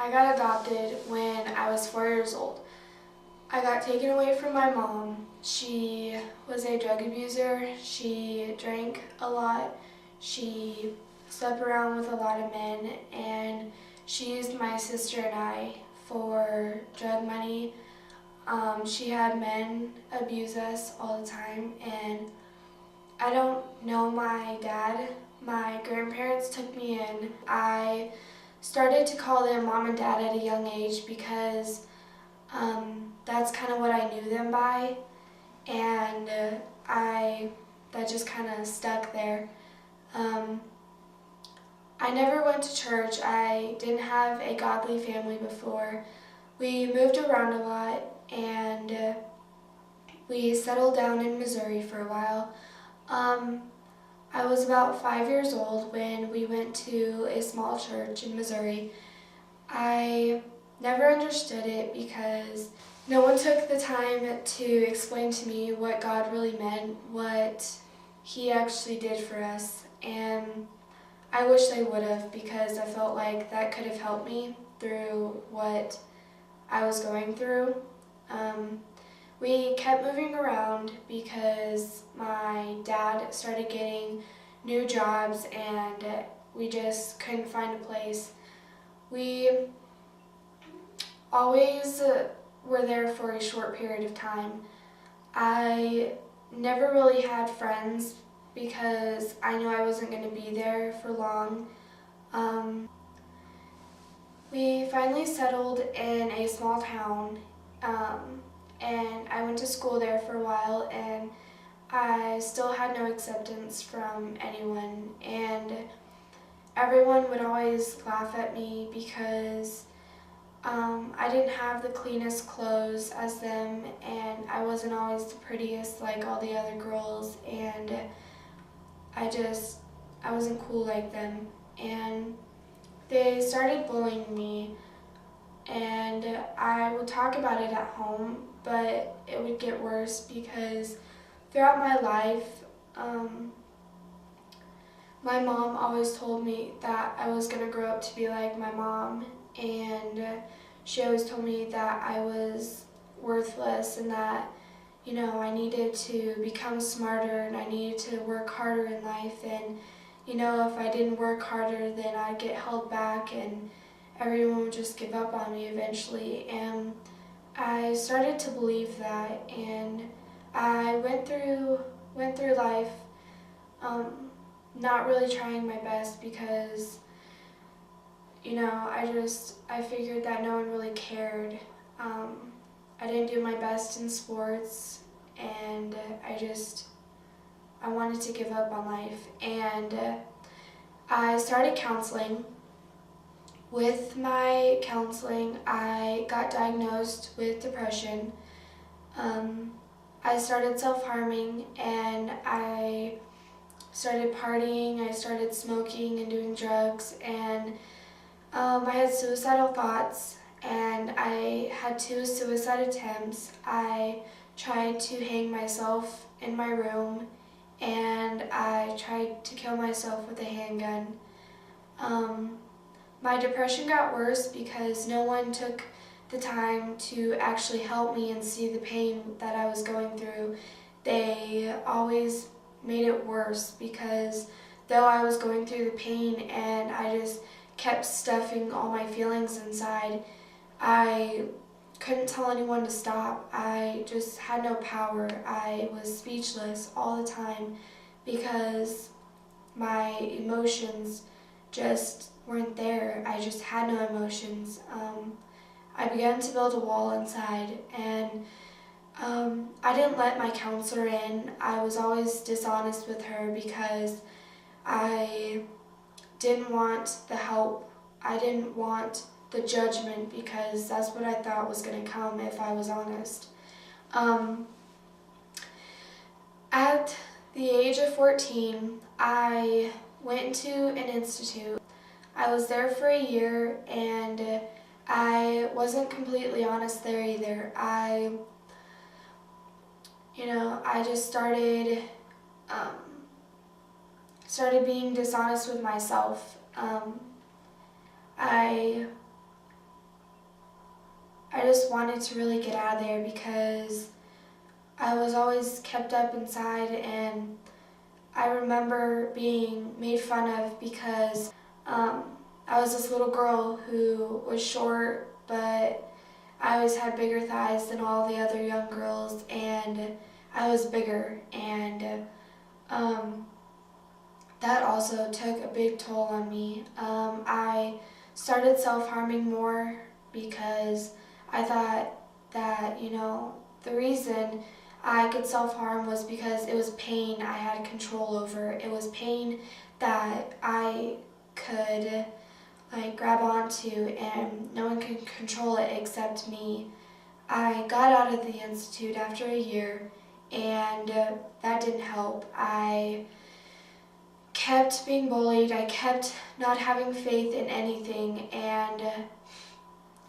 I got adopted when I was 4 years old. I got taken away from my mom. She was a drug abuser. She drank a lot. She slept around with a lot of men, and she used my sister and I for drug money. She had men abuse us all the time, and I don't know my dad. My grandparents took me in. I started to call them mom and dad at a young age because that's kind of what I knew them by, and that just kind of stuck there. I never went to church. I didn't have a godly family before. We moved around a lot, and we settled down in Missouri for a while. I was about 5 years old when we went to a small church in Missouri. I never understood it because no one took the time to explain to me what God really meant, what He actually did for us, and I wish they would have, because I felt like that could have helped me through what I was going through. We kept moving around because my dad started getting new jobs and we just couldn't find a place. We always were there for a short period of time. I never really had friends because I knew I wasn't going to be there for long. We finally settled in a small town, and I went to school there for a while, and I still had no acceptance from anyone, and everyone would always laugh at me because I didn't have the cleanest clothes as them, and I wasn't always the prettiest like all the other girls, and I wasn't cool like them, and they started bullying me, and I would talk about it at home, but it would get worse because throughout my life, my mom always told me that I was going to grow up to be like my mom, and she always told me that I was worthless and that, I needed to become smarter and I needed to work harder in life, and if I didn't work harder, then I'd get held back and everyone would just give up on me eventually. And I started to believe that, and I went through life not really trying my best because I figured that no one really cared. I didn't do my best in sports, and I wanted to give up on life, and I started counseling. With my counseling, I got diagnosed with depression. I started self-harming, and I started partying, I started smoking and doing drugs, and I had suicidal thoughts, and I had 2 suicide attempts. I tried to hang myself in my room, and I tried to kill myself with a handgun. My depression got worse because no one took the time to actually help me and see the pain that I was going through. They always made it worse because though I was going through the pain and I just kept stuffing all my feelings inside, I couldn't tell anyone to stop. I just had no power. I was speechless all the time because my emotions just weren't there. I just had no emotions. I began to build a wall inside, and I didn't let my counselor in. I was always dishonest with her because I didn't want the help. I didn't want the judgment because that's what I thought was going to come if I was honest. At the age of 14, I went to an institute. I was there for a year, and I wasn't completely honest there either. I just started being dishonest with myself. I wanted to really get out of there because I was always kept up inside, and I remember being made fun of because I was this little girl who was short, but I always had bigger thighs than all the other young girls, and I was bigger, and that also took a big toll on me. I started self-harming more because I thought that, the reason I could self-harm was because it was pain I had control over. It was pain that I could grab onto, and no one could control it except me. I got out of the institute after a year, and that didn't help. I kept being bullied. I kept not having faith in anything, and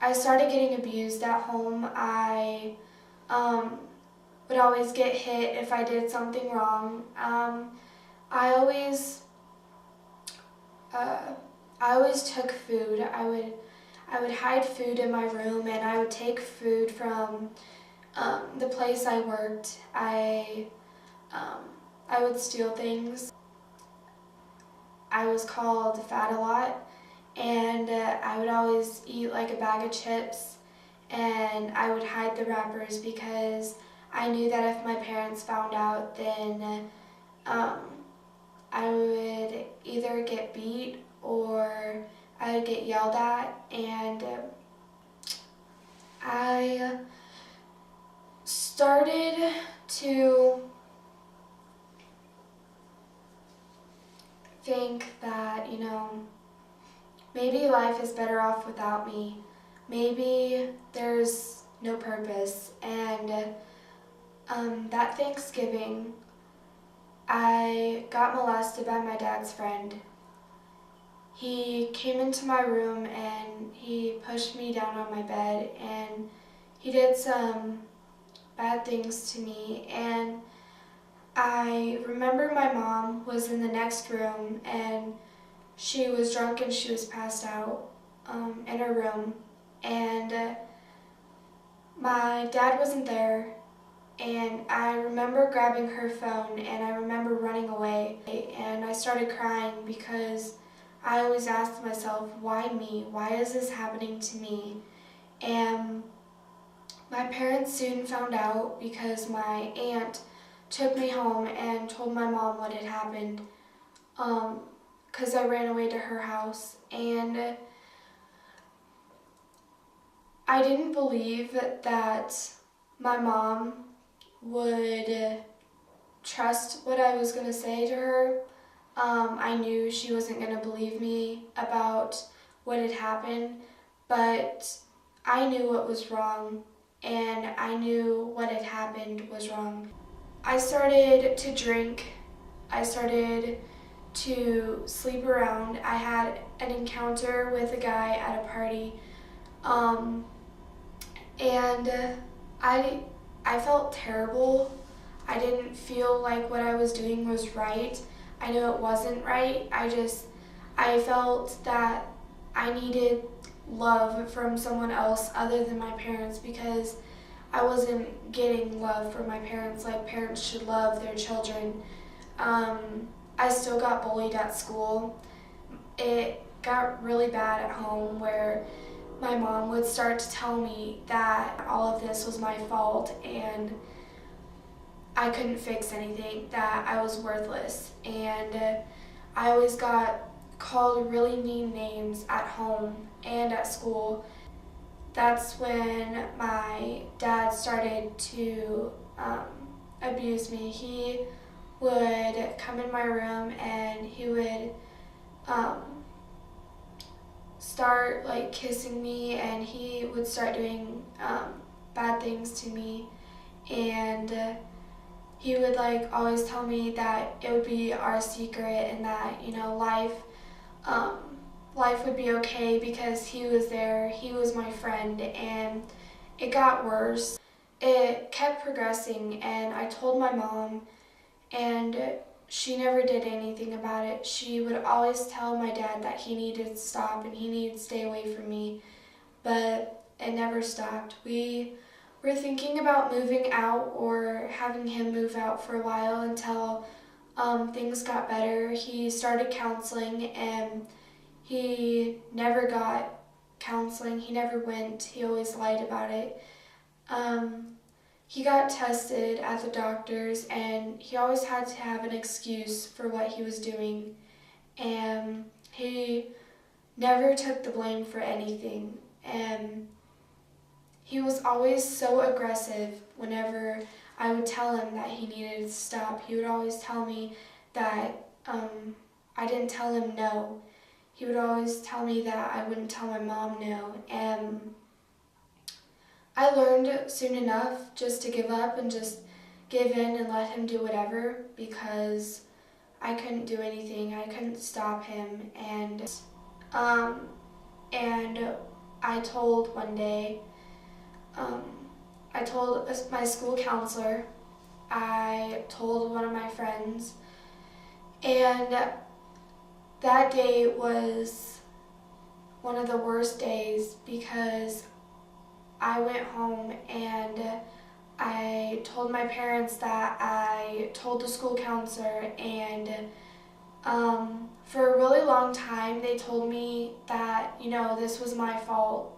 I started getting abused at home. I would always get hit if I did something wrong. I always took food. I would hide food in my room, and I would take food from the place I worked. I would steal things. I was called fat a lot, and I would always eat like a bag of chips, and I would hide the wrappers because I knew that if my parents found out, then I would either get beat or I would get yelled at, and I started to think that, maybe life is better off without me. Maybe there's no purpose. And that Thanksgiving, I got molested by my dad's friend. He came into my room and he pushed me down on my bed, and he did some bad things to me. And I remember my mom was in the next room, and she was drunk and she was passed out in her room, and my dad wasn't there, and I remember grabbing her phone and I remember running away, and I started crying because I always asked myself, why me? Why is this happening to me? And my parents soon found out because my aunt took me home and told my mom what had happened, because I ran away to her house. And I didn't believe that my mom would trust what I was going to say to her. I knew she wasn't going to believe me about what had happened, but I knew what was wrong, and I knew what had happened was wrong. I started to drink. I started to sleep around. I had an encounter with a guy at a party, and I felt terrible. I didn't feel like what I was doing was right. I knew it wasn't right. I felt that I needed love from someone else other than my parents, because I wasn't getting love from my parents like parents should love their children. I still got bullied at school. It got really bad at home, where my mom would start to tell me that all of this was my fault and I couldn't fix anything, that I was worthless. And I always got called really mean names at home and at school. That's when my dad started to abuse me. He would come in my room and he would start kissing me, and he would start doing bad things to me, and he would always tell me that it would be our secret, and that life would be okay because he was there. He was my friend. And it got worse. It kept progressing, and I told my mom, and she never did anything about it. She would always tell my dad that he needed to stop and he needed to stay away from me, but it never stopped. We were thinking about moving out or having him move out for a while until things got better. He started counseling and he never got counseling. He never went. He always lied about it. He got tested at the doctor's and he always had to have an excuse for what he was doing. And he never took the blame for anything. And he was always so aggressive whenever I would tell him that he needed to stop. He would always tell me that I didn't tell him no. He would always tell me that I wouldn't tell my mom no. And I learned soon enough just to give up and just give in and let him do whatever, because I couldn't do anything. I couldn't stop him. And I told one day, I told my school counselor, I told one of my friends, and that day was one of the worst days because I went home and I told my parents that I told the school counselor, and for a really long time they told me that, this was my fault.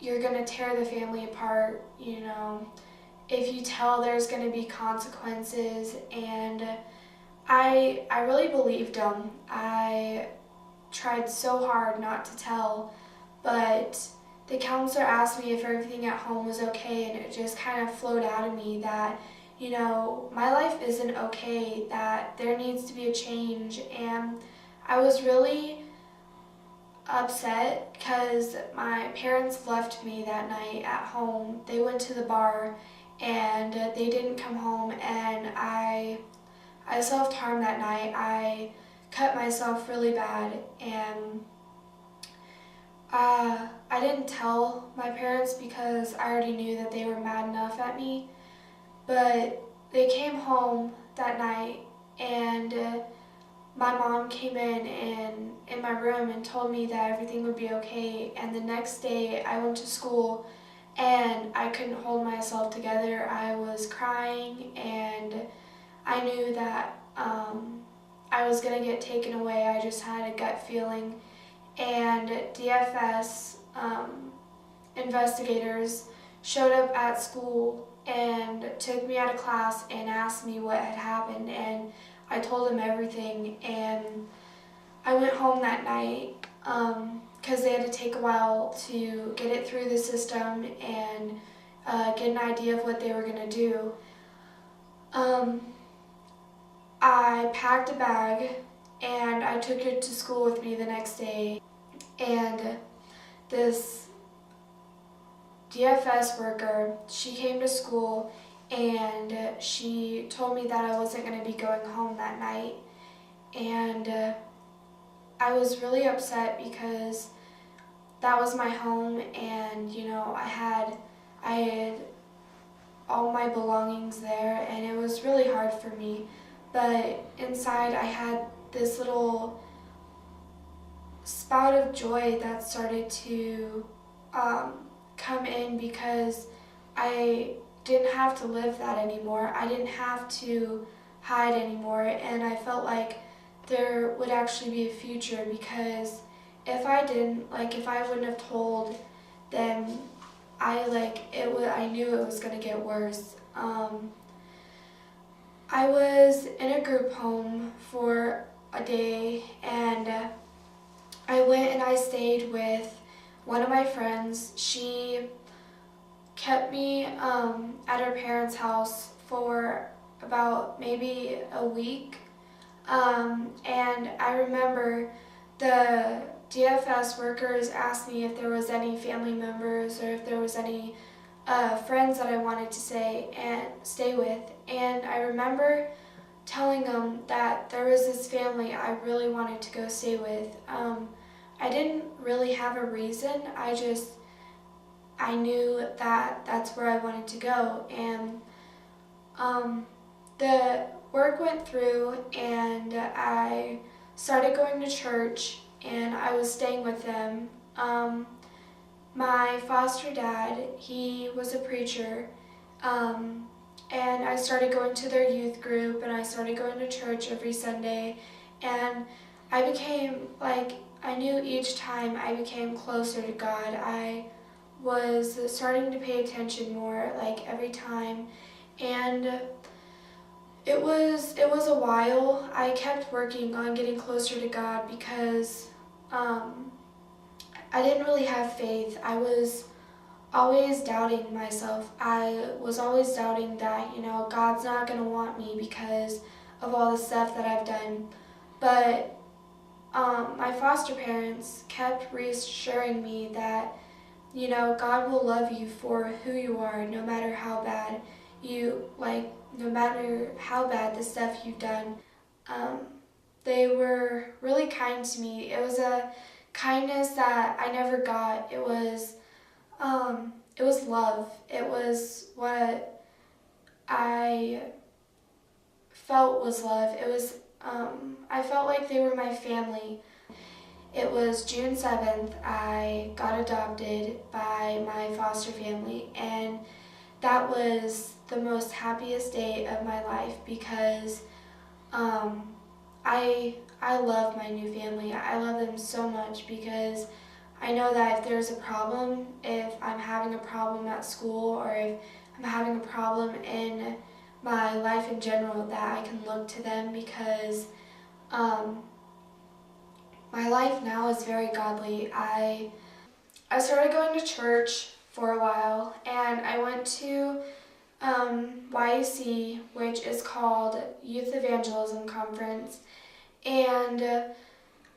You're gonna tear the family apart, if you tell, there's gonna be consequences. And I really believed them. I tried so hard not to tell, but the counselor asked me if everything at home was okay, and it just kind of flowed out of me that, my life isn't okay, that there needs to be a change. And I was really upset because my parents left me that night at home. They went to the bar and they didn't come home, and I self-harmed that night. I cut myself really bad, and I didn't tell my parents because I already knew that they were mad enough at me. But they came home that night, and my mom came in my room and told me that everything would be okay. And the next day I went to school and I couldn't hold myself together. I was crying, and I knew that I was going to get taken away. I just had a gut feeling. And DFS investigators showed up at school and took me out of class and asked me what had happened, and I told them everything. And I went home that night because they had to take a while to get it through the system and get an idea of what they were going to do. I packed a bag and I took it to school with me the next day. And this DFS worker, she came to school and she told me that I wasn't going to be going home that night. And I was really upset because that was my home, and I had all my belongings there, and it was really hard for me. But inside I had this little spout of joy that started to come in because I didn't have to live that anymore. I didn't have to hide anymore, and I felt like there would actually be a future, because if I wouldn't have told, then I knew it was going to get worse. I was in a group home for a day, and I went and I stayed with one of my friends. She kept me at her parents' house for about maybe a week. And I remember the DFS workers asked me if there was any family members or if there was any friends that I wanted to stay with. And I remember telling them that there was this family I really wanted to go stay with. I didn't really have a reason. I knew that that's where I wanted to go. And the work went through, and I started going to church, and I was staying with them. My foster dad, he was a preacher, and I started going to their youth group, and I started going to church every Sunday, and I became, I knew each time I became closer to God, I was starting to pay attention more, every time, and it was a while. I kept working on getting closer to God because I didn't really have faith. I was always doubting myself. I was always doubting that, God's not going to want me because of all the stuff that I've done. But my foster parents kept reassuring me that, God will love you for who you are, no matter how bad no matter how bad the stuff you've done. Um, they were really kind to me. It was a kindness that I never got. It was love. It was what I felt was love. I felt like they were my family. It was June 7th, I got adopted by my foster family, and that was the most happiest day of my life because I love my new family. I love them so much because I know that if there's a problem, if I'm having a problem at school or if I'm having a problem in my life in general, that I can look to them because my life now is very godly. I started going to church for a while, and I went to YEC, which is called Youth Evangelism Conference, and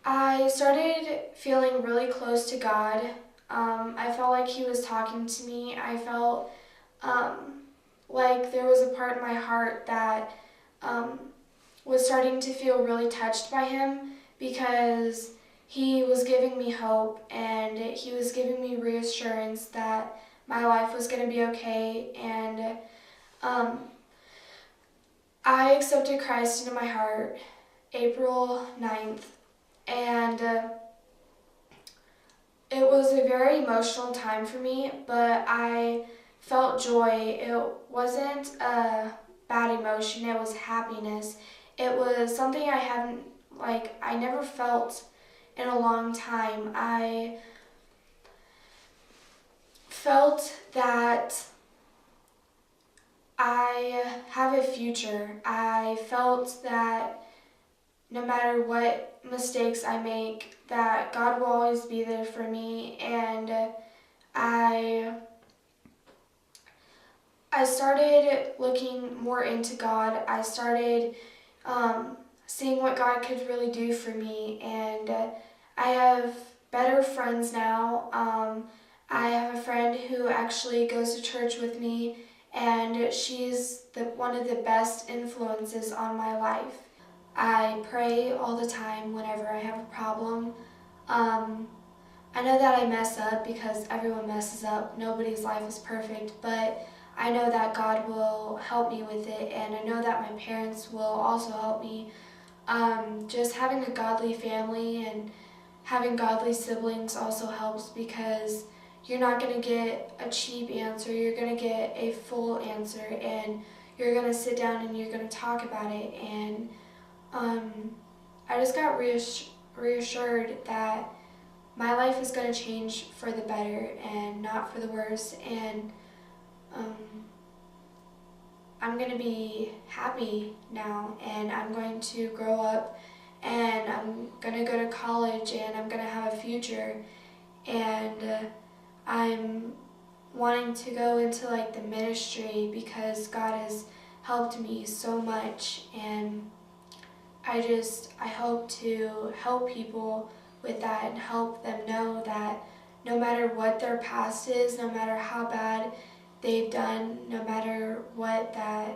I started feeling really close to God. I felt like He was talking to me. I felt like there was a part in my heart that was starting to feel really touched by Him because He was giving me hope and He was giving me reassurance that my life was going to be okay. And I accepted Christ into my heart April 9th, and it was a very emotional time for me, but I felt joy. It wasn't a bad emotion, it was happiness. It was something I never felt in a long time. I felt that I have a future. I felt that no matter what mistakes I make, that God will always be there for me, and I started looking more into God. I started seeing what God could really do for me, and I have better friends now. I have a friend who actually goes to church with me, and she's one of the best influences on my life. I pray all the time whenever I have a problem. I know that I mess up because everyone messes up. Nobody's life is perfect, but I know that God will help me with it, and I know that my parents will also help me. Just having a godly family and having godly siblings also helps because you're not going to get a cheap answer. You're going to get a full answer, and you're going to sit down and you're going to talk about it. And I just got reassured that my life is going to change for the better and not for the worse, and I'm going to be happy now, and I'm going to grow up, and I'm going to go to college, and I'm going to have a future, and I'm wanting to go into the ministry because God has helped me so much, and I hope to help people with that and help them know that no matter what their past is, no matter how bad they've done, no matter what, that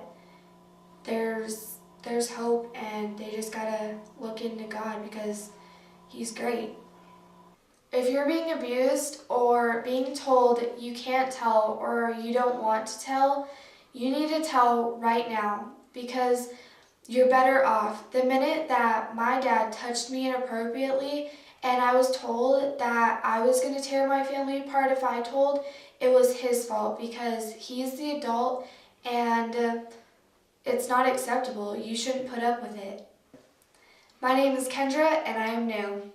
there's hope, and they just gotta look into God because He's great. If you're being abused or being told you can't tell or you don't want to tell, you need to tell right now because you're better off. The minute that my dad touched me inappropriately and I was told that I was going to tear my family apart if I told. It was his fault because he's the adult, and it's not acceptable. You shouldn't put up with it. My name is Kendra, and I am new.